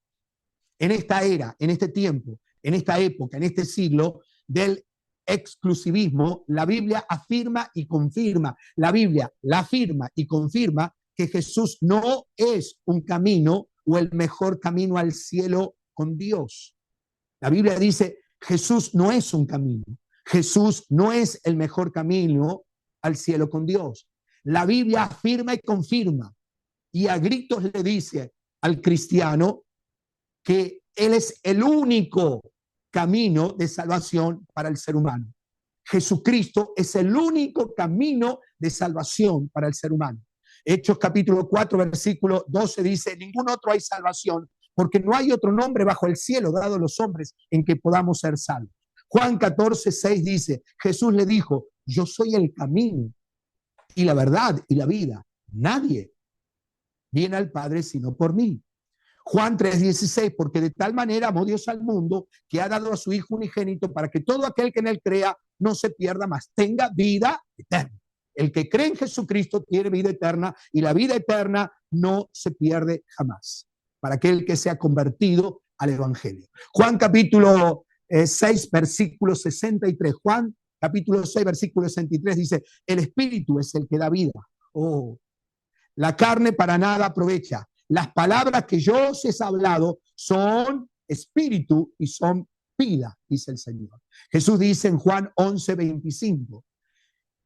en esta era, en este tiempo, en esta época, en este siglo del exclusivismo, la Biblia afirma y confirma, la Biblia la afirma y confirma que Jesús no es un camino o el mejor camino al cielo con Dios. La Biblia dice, Jesús no es un camino, Jesús no es el mejor camino al cielo con Dios. La Biblia afirma y confirma y a gritos le dice al cristiano que Él es el único camino de salvación para el ser humano. Jesucristo es el único camino de salvación para el ser humano. Hechos capítulo 4, versículo 12 dice, ningún otro hay salvación, porque no hay otro nombre bajo el cielo dado a los hombres en que podamos ser salvos. Juan 14, 6 dice, Jesús le dijo, yo soy el camino y la verdad y la vida. Nadie viene al Padre sino por mí. Juan 3:16, porque de tal manera amó Dios al mundo que ha dado a su Hijo unigénito para que todo aquel que en él crea no se pierda más, tenga vida eterna. El que cree en Jesucristo tiene vida eterna y la vida eterna no se pierde jamás para aquel que se ha convertido al Evangelio. Juan capítulo 6, versículo 63. Juan capítulo 6, versículo 63 dice, el Espíritu es el que da vida. Oh, la carne para nada aprovecha. Las palabras que yo os he hablado son espíritu y son vida, dice el Señor. Jesús dice en Juan 11:25,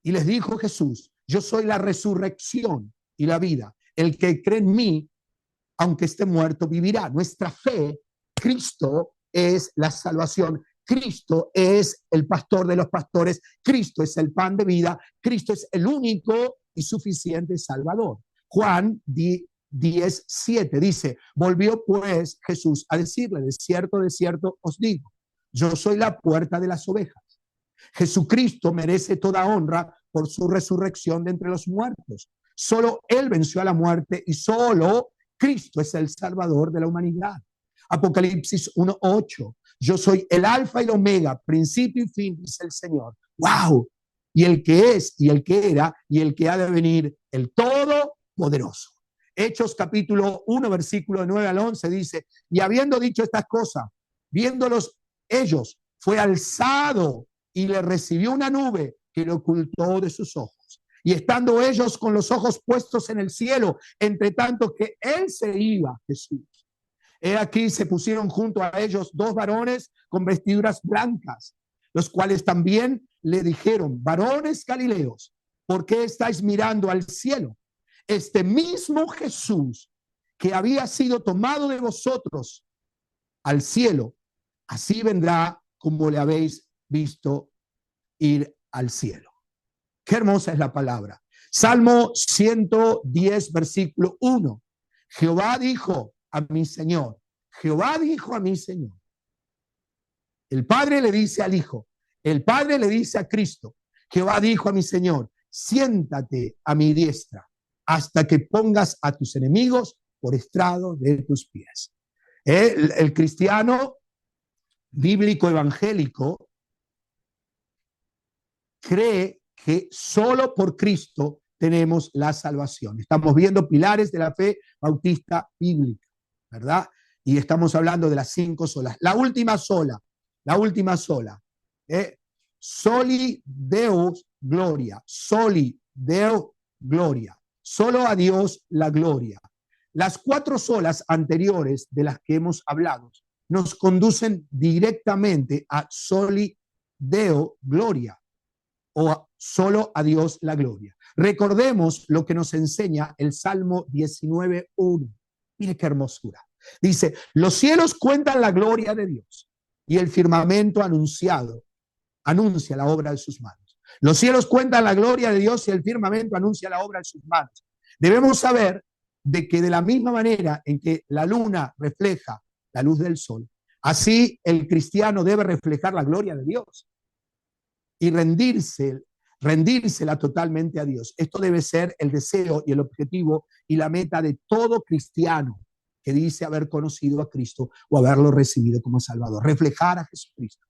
y les dijo Jesús, yo soy la resurrección y la vida. El que cree en mí, aunque esté muerto, vivirá. Nuestra fe, Cristo es la salvación. Cristo es el pastor de los pastores. Cristo es el pan de vida. Cristo es el único y suficiente Salvador. Juan 10:7 dice, volvió pues Jesús a decirle, de cierto os digo, yo soy la puerta de las ovejas. Jesucristo merece toda honra por su resurrección de entre los muertos. Solo Él venció a la muerte y solo Cristo es el Salvador de la humanidad. Apocalipsis 1:8, yo soy el alfa y el omega, principio y fin, dice el Señor. ¡Wow! Y el que es, y el que era, y el que ha de venir, el Todopoderoso. Hechos capítulo 1, versículo 9 al 11 dice, y habiendo dicho estas cosas, viéndolos ellos, fue alzado y le recibió una nube que le ocultó de sus ojos. Y estando ellos con los ojos puestos en el cielo, entre tanto que él se iba, Jesús. He aquí se pusieron junto a ellos dos varones con vestiduras blancas, los cuales también le dijeron, varones galileos, ¿por qué estáis mirando al cielo? este mismo Jesús que había sido tomado de vosotros al cielo, así vendrá como le habéis visto ir al cielo. Qué hermosa es la palabra. Salmo 110, versículo 1. Jehová dijo a mi Señor, Jehová dijo a mi Señor. El Padre le dice al Hijo, el Padre le dice a Cristo, Jehová dijo a mi Señor, siéntate a mi diestra hasta que pongas a tus enemigos por estrado de tus pies. El cristiano bíblico evangélico cree que solo por Cristo tenemos la salvación. Estamos viendo pilares de la fe bautista bíblica, ¿verdad? Y estamos hablando de las 5 solas. La última sola, soli Deo gloria, soli Deo gloria, solo a Dios la gloria. Las 4 solas anteriores de las que hemos hablado nos conducen directamente a soli Deo gloria, o solo a Dios la gloria. Recordemos lo que nos enseña el Salmo 19:1. Mire qué hermosura. Dice, los cielos cuentan la gloria de Dios y el firmamento anuncia la obra de sus manos. Los cielos cuentan la gloria de Dios y el firmamento anuncia la obra de sus manos. Debemos saber de que de la misma manera en que la luna refleja la luz del sol, así el cristiano debe reflejar la gloria de Dios y rendírsela totalmente a Dios. Esto debe ser el deseo y el objetivo y la meta de todo cristiano que dice haber conocido a Cristo o haberlo recibido como Salvador. Reflejar a Jesucristo.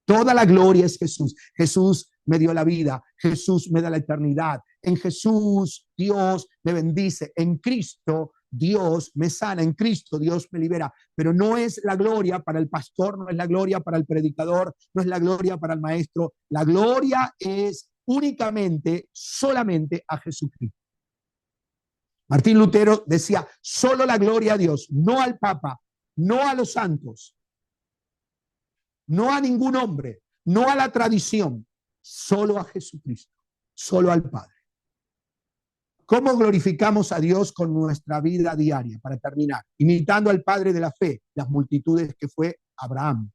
Toda la gloria es Jesús. Jesús me dio la vida. Jesús me da la eternidad. En Jesús Dios me bendice. En Cristo Dios me sana. En Cristo Dios me libera. Pero no es la gloria para el pastor, no es la gloria para el predicador, no es la gloria para el maestro. La gloria es únicamente, solamente a Jesucristo. Martín Lutero decía, solo la gloria a Dios, no al Papa, no a los santos, no a ningún hombre, no a la tradición, solo a Jesucristo, solo al Padre. ¿Cómo glorificamos a Dios con nuestra vida diaria? Para terminar, imitando al Padre de la fe, las multitudes que fue Abraham,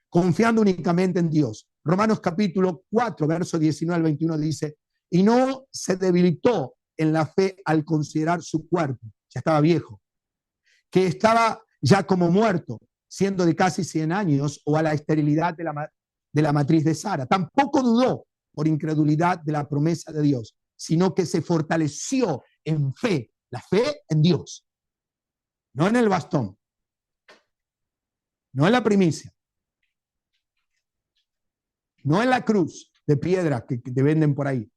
confiando únicamente en Dios. Romanos capítulo 4, verso 19 al 21 dice, y no se debilitó en la fe al considerar su cuerpo, ya estaba viejo, que estaba ya como muerto, siendo de casi 100 años, o a la esterilidad de la matriz de Sara. Tampoco dudó por incredulidad de la promesa de Dios, sino que se fortaleció en fe, la fe en Dios, no en el bastón, no en la primicia, no en la cruz de piedra que te venden por ahí,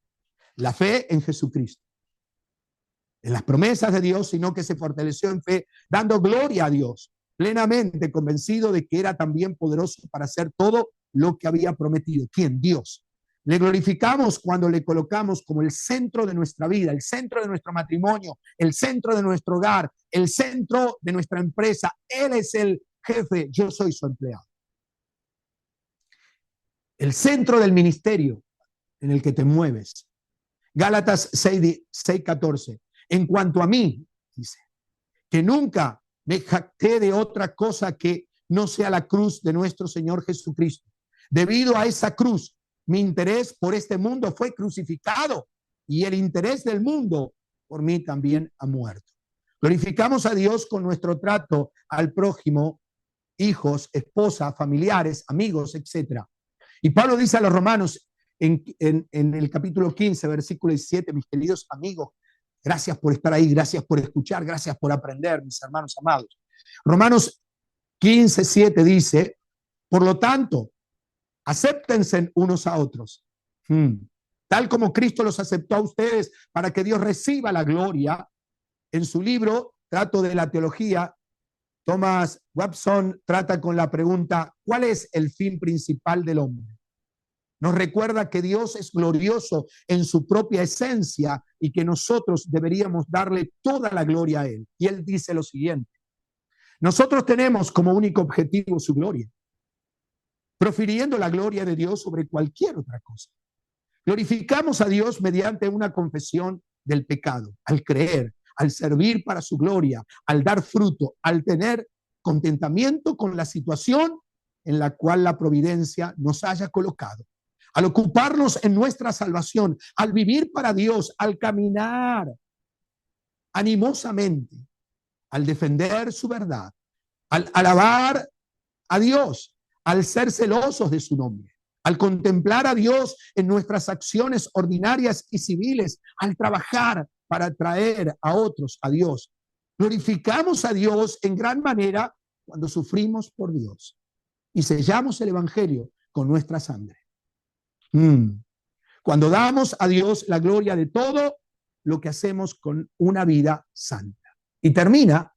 la fe en Jesucristo, en las promesas de Dios, sino que se fortaleció en fe, dando gloria a Dios, plenamente convencido de que era también poderoso para hacer todo lo que había prometido. ¿Quién? Dios. Le glorificamos cuando le colocamos como el centro de nuestra vida, el centro de nuestro matrimonio, el centro de nuestro hogar, el centro de nuestra empresa. Él es el jefe, yo soy su empleado. El centro del ministerio en el que te mueves. Gálatas 6:14. En cuanto a mí, dice, que nunca me jacté de otra cosa que no sea la cruz de nuestro Señor Jesucristo. Debido a esa cruz, mi interés por este mundo fue crucificado y el interés del mundo por mí también ha muerto. Glorificamos a Dios con nuestro trato al prójimo, hijos, esposa, familiares, amigos, etc. Y Pablo dice a los romanos en el capítulo 15, versículo 17, mis queridos amigos, gracias por estar ahí, gracias por escuchar, gracias por aprender, mis hermanos amados. Romanos 15:7 dice, por lo tanto, acéptense unos a otros, tal como Cristo los aceptó a ustedes para que Dios reciba la gloria. En su libro, Trato de la Teología, Thomas Watson trata con la pregunta, ¿cuál es el fin principal del hombre? Nos recuerda que Dios es glorioso en su propia esencia y que nosotros deberíamos darle toda la gloria a Él. Y Él dice lo siguiente, nosotros tenemos como único objetivo su gloria, profiriendo la gloria de Dios sobre cualquier otra cosa. Glorificamos a Dios mediante una confesión del pecado, al creer, al servir para su gloria, al dar fruto, al tener contentamiento con la situación en la cual la providencia nos haya colocado, al ocuparnos en nuestra salvación, al vivir para Dios, al caminar animosamente, al defender su verdad, al alabar a Dios, al ser celosos de su nombre, al contemplar a Dios en nuestras acciones ordinarias y civiles, al trabajar para traer a otros a Dios. Glorificamos a Dios en gran manera cuando sufrimos por Dios y sellamos el evangelio con nuestra sangre. Cuando damos a Dios la gloria de todo lo que hacemos con una vida santa. Y termina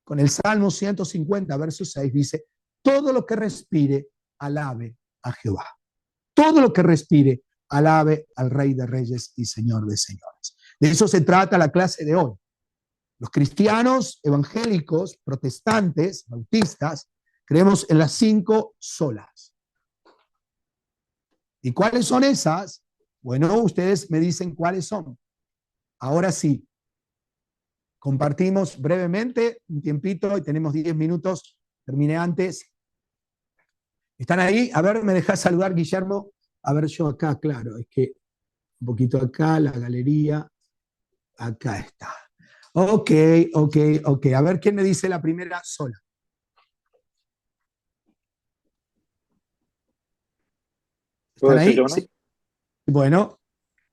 con el Salmo 150, verso 6, dice: todo lo que respire, alabe a Jehová. Todo lo que respire, alabe al Rey de Reyes y Señor de Señores. De eso se trata la clase de hoy. Los cristianos evangélicos, protestantes, bautistas, creemos en las 5 solas. ¿Y cuáles son esas? Bueno, ustedes me dicen cuáles son. Ahora sí, compartimos brevemente un tiempito y tenemos 10 minutos. Terminé antes. ¿Están ahí? A ver, ¿me dejás saludar, Guillermo? A ver, yo acá, claro, es que un poquito acá, la galería. Acá está. Ok. A ver, ¿quién me dice la primera sola? ¿Están ahí? ¿Puedo decir yo, no? Sí. Bueno.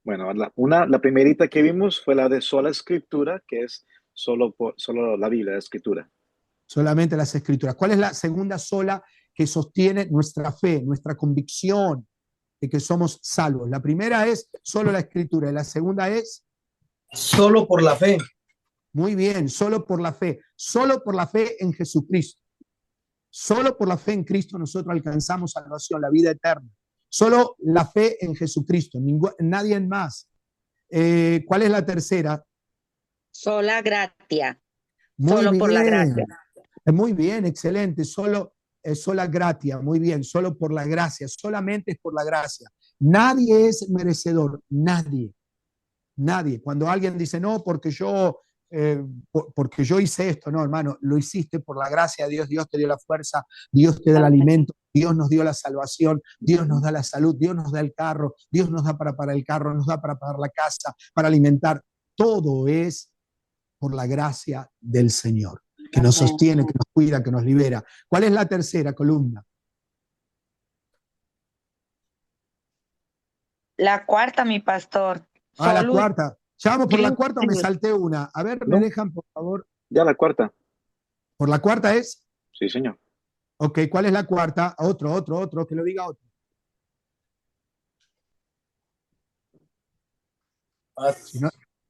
Bueno, la primerita que vimos fue la de sola escritura, que es solo la Biblia, la escritura. Solamente las escrituras. ¿Cuál es la segunda sola que sostiene nuestra fe, nuestra convicción de que somos salvos? La primera es solo la escritura y la segunda es solo por la fe. Muy bien, solo por la fe en Jesucristo. Solo por la fe en Cristo nosotros alcanzamos salvación, la vida eterna. Solo la fe en Jesucristo, nadie más. ¿Cuál es la tercera? Sola gratia. Muy solo bien, por la gracia. Muy bien, excelente. Sola gratia, muy bien, solo por la gracia, solamente es por la gracia. Nadie es merecedor, nadie. Cuando alguien dice, no, porque yo hice esto, no, hermano, lo hiciste por la gracia de Dios. Dios te dio la fuerza, Dios te da el alimento, Dios nos dio la salvación, Dios nos da la salud, Dios nos da el carro, Dios nos da para pagar el carro, nos da para pagar la casa, para alimentar. Todo es por la gracia del Señor, que nos sostiene, que nos cuida, que nos libera. ¿Cuál es la tercera columna? La cuarta, mi pastor. La cuarta. ¿Ya vamos por la cuarta o me Cristo. salté una? A ver, No. ¿me dejan, por favor? Ya la cuarta. ¿Por la cuarta es? Sí, señor. Ok, ¿cuál es la cuarta? Otro, que lo diga otro.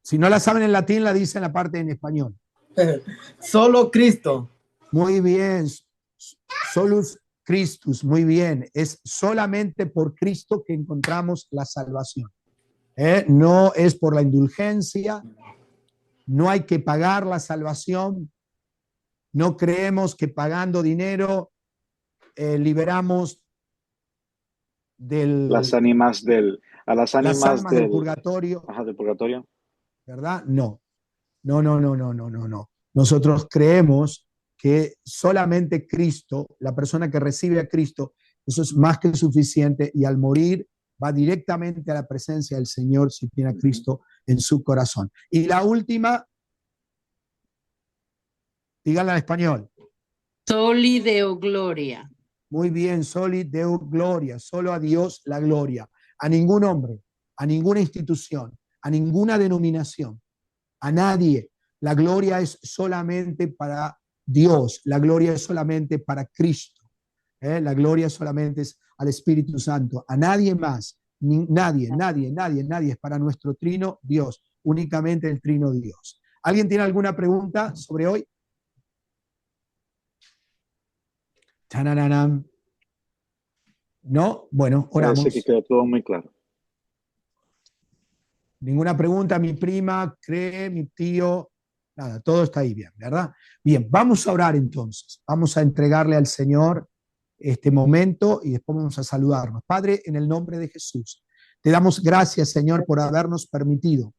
Si no la saben en latín, la dicen la parte en español. Solo Cristo. Muy bien. Solus Christus, muy bien. Es solamente por Cristo que encontramos la salvación. No es por la indulgencia, no hay que pagar la salvación, no creemos que pagando dinero liberamos Las ánimas del purgatorio. Ajá, del purgatorio. ¿Verdad? No. Nosotros creemos que solamente Cristo, la persona que recibe a Cristo, eso es más que suficiente, y al morir va directamente a la presencia del Señor si tiene a Cristo en su corazón. Y la última, díganla en español. Soli Deo Gloria. Muy bien, soli Deo Gloria, solo a Dios la gloria, a ningún hombre, a ninguna institución, a ninguna denominación, a nadie. La gloria es solamente para Dios, la gloria es solamente para Cristo, la gloria solamente es al Espíritu Santo, a nadie más. Nadie es para nuestro trino Dios, únicamente el trino Dios. ¿Alguien tiene alguna pregunta sobre hoy? ¡Chananam! ¿No? Bueno, oramos. Parece que quedó todo muy claro. Ninguna pregunta, mi prima, cree, mi tío, nada, todo está ahí bien, ¿verdad? Bien, vamos a orar entonces, vamos a entregarle al Señor este momento y después vamos a saludarnos. Padre, en el nombre de Jesús, te damos gracias, Señor, por habernos permitido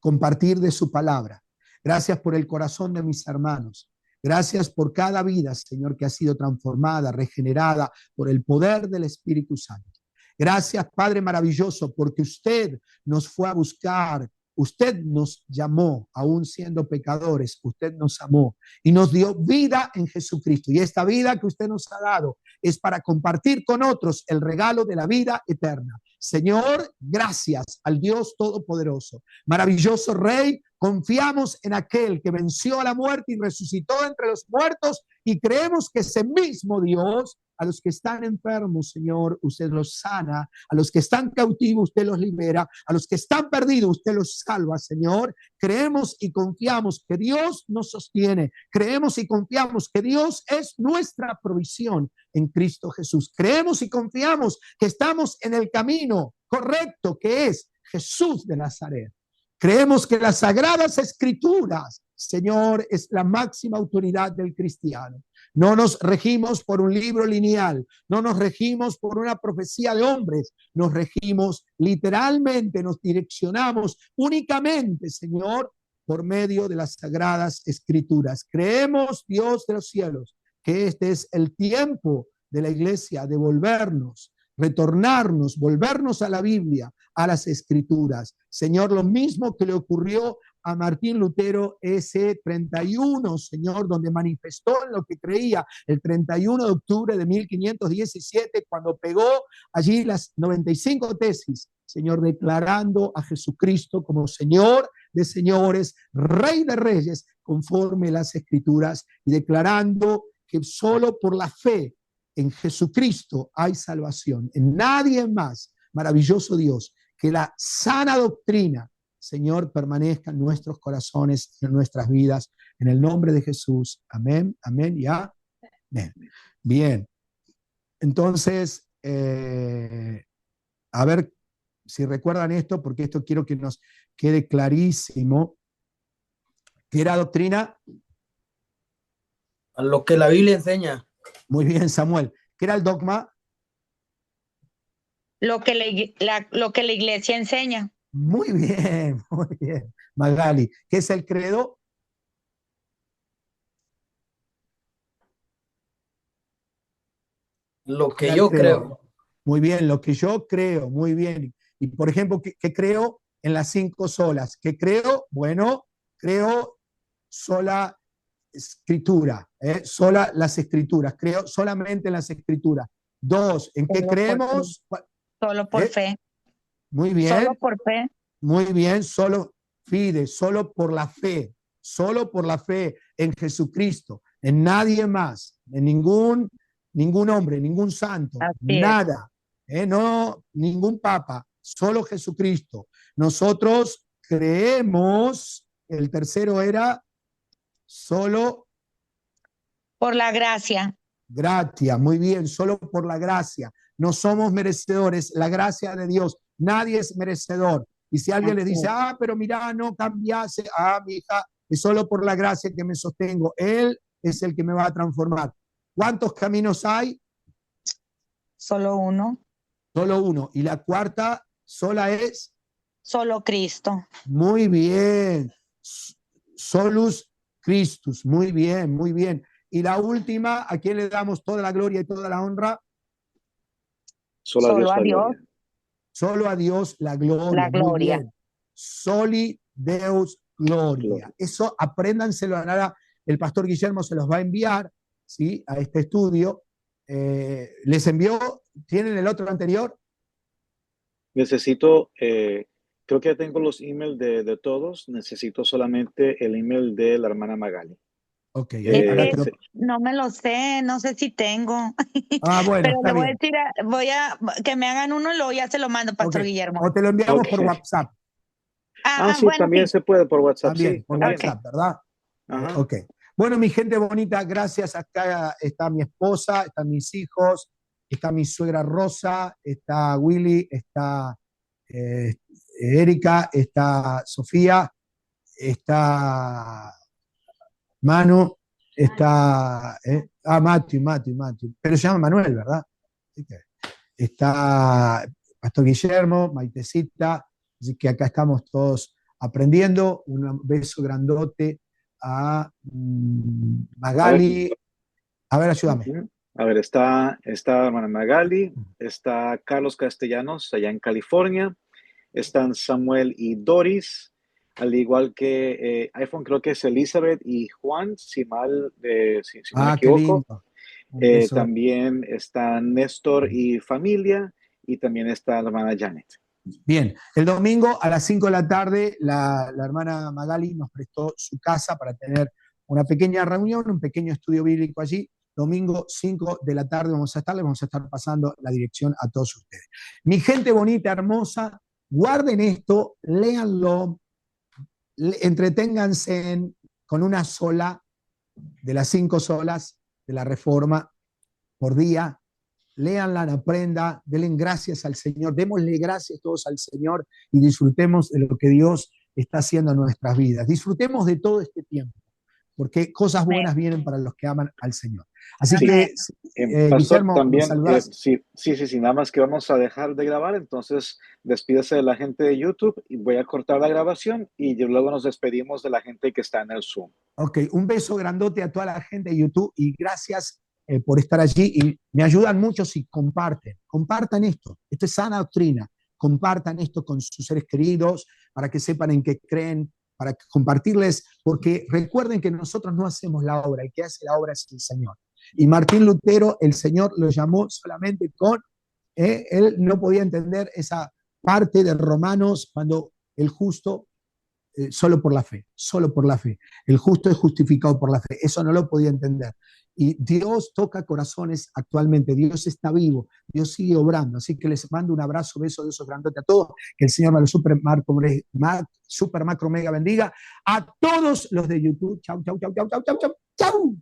compartir de su palabra. Gracias por el corazón de mis hermanos. Gracias por cada vida, Señor, que ha sido transformada, regenerada por el poder del Espíritu Santo. Gracias, Padre maravilloso, porque usted nos fue a buscar. Usted nos llamó, aún siendo pecadores, usted nos amó y nos dio vida en Jesucristo. Y esta vida que usted nos ha dado es para compartir con otros el regalo de la vida eterna. Señor, gracias al Dios Todopoderoso. Maravilloso Rey, confiamos en aquel que venció a la muerte y resucitó entre los muertos y creemos que ese mismo Dios, a los que están enfermos, Señor, usted los sana. A los que están cautivos, usted los libera. A los que están perdidos, usted los salva, Señor. Creemos y confiamos que Dios nos sostiene. Creemos y confiamos que Dios es nuestra provisión en Cristo Jesús. Creemos y confiamos que estamos en el camino correcto, que es Jesús de Nazaret. Creemos que las Sagradas Escrituras, Señor, es la máxima autoridad del cristiano. No nos regimos por un libro lineal, no nos regimos por una profecía de hombres, nos regimos literalmente, nos direccionamos únicamente, Señor, por medio de las Sagradas Escrituras. Creemos, Dios de los cielos, que este es el tiempo de la iglesia de volvernos, retornarnos, volvernos a la Biblia, a las Escrituras. Señor, lo mismo que le ocurrió a Martín Lutero ese 31, Señor, donde manifestó en lo que creía el 31 de octubre de 1517, cuando pegó allí las 95 tesis, Señor, declarando a Jesucristo como Señor de señores, Rey de reyes, conforme las Escrituras, y declarando que solo por la fe en Jesucristo hay salvación, en nadie más. Maravilloso Dios, que la sana doctrina, Señor, permanezca en nuestros corazones, en nuestras vidas, en el nombre de Jesús. Amén, amén y amén. Bien, entonces, a ver si recuerdan esto, porque esto quiero que nos quede clarísimo. ¿Qué era doctrina? A lo que la Biblia enseña. Muy bien, Samuel. ¿Qué era el dogma? Lo que la iglesia enseña. Muy bien, muy bien. Magali, ¿qué es el credo? Lo que yo creo. Muy bien, lo que yo creo, muy bien. Y por ejemplo, ¿qué creo en las 5 solas? ¿Qué creo? Bueno, creo sola escritura, sola las escrituras, creo solamente en las escrituras. 2, ¿en qué creemos? Solo por fe. Muy bien. Solo por fe. Muy bien, solo fide, solo por la fe en Jesucristo, en nadie más, en ningún hombre, ningún santo, nada, no, ningún papa, solo Jesucristo. Nosotros creemos, el tercero era solo por la gracia. Gracia, muy bien, solo por la gracia. No somos merecedores, la gracia de Dios, nadie es merecedor. Y si alguien le dice, pero mira, no cambiase, mi hija, es solo por la gracia que me sostengo. Él es el que me va a transformar. ¿Cuántos caminos hay? Solo uno. Solo uno. Y la cuarta sola es. Solo Cristo. Muy bien. Solus Christus. Muy bien, muy bien. Y la última, ¿a quién le damos toda la gloria y toda la honra? Solo a Dios. Solo a Dios la gloria. La gloria. Muy bien. Soli Deus gloria. Eso apréndanselo. Ahora el pastor Guillermo se los va a enviar, ¿sí?, a este estudio. Les envió, ¿tienen el otro anterior? Necesito, creo que ya tengo los emails de todos. Necesito solamente el email de la hermana Magali. Ok. No me lo sé, no sé si tengo. Bueno, pero le voy a decir, que me hagan uno y luego ya se lo mando, pastor Guillermo. O te lo enviamos por WhatsApp. Sí, bueno, también se puede por WhatsApp. También, sí, por WhatsApp, ¿verdad? Ok. Bueno, mi gente bonita, gracias. Acá está mi esposa, están mis hijos, está mi suegra Rosa, está Willy, está Erika, está Sofía, está Manu, está Matthew, pero se llama Manuel, ¿verdad? Está Pastor Guillermo, Maitecita, así que acá estamos todos aprendiendo. Un beso grandote a Magali. A ver, ayúdame. A ver, está la hermana Magali, está Carlos Castellanos allá en California, están Samuel y Doris, al igual que iPhone, creo que es Elizabeth y Juan, si no me Qué equivoco. lindo. Un beso. También están Néstor y familia, y también está la hermana Janet. Bien, el domingo a las 5 de la tarde la hermana Magali nos prestó su casa para tener una pequeña reunión, un pequeño estudio bíblico allí. Domingo 5 de la tarde vamos a estar pasando la dirección a todos ustedes. Mi gente bonita, hermosa, guarden esto, léanlo, entreténganse con una sola de las 5 solas de la Reforma por día. Léanla, aprendan, denle gracias al Señor, démosle gracias todos al Señor y disfrutemos de lo que Dios está haciendo en nuestras vidas. Disfrutemos de todo este tiempo, porque cosas buenas vienen para los que aman al Señor. Así que, Pastor, Guillermo, también, sí, nada más que vamos a dejar de grabar, entonces despídese de la gente de YouTube y voy a cortar la grabación y luego nos despedimos de la gente que está en el Zoom. Ok, un beso grandote a toda la gente de YouTube y gracias por estar allí, y me ayudan mucho si compartan esto es sana doctrina, compartan esto con sus seres queridos para que sepan en qué creen, para compartirles, porque recuerden que nosotros no hacemos la obra, el que hace la obra es el Señor. Y Martín Lutero, el Señor lo llamó solamente él no podía entender esa parte de Romanos cuando el justo, solo por la fe, el justo es justificado por la fe, eso no lo podía entender. Y Dios toca corazones actualmente, Dios está vivo, Dios sigue obrando, así que les mando un abrazo, beso de esos grandotes a todos, que el Señor me super macro mega bendiga a todos los de YouTube. Chau, chau, chau, chau, chau, chau, chau.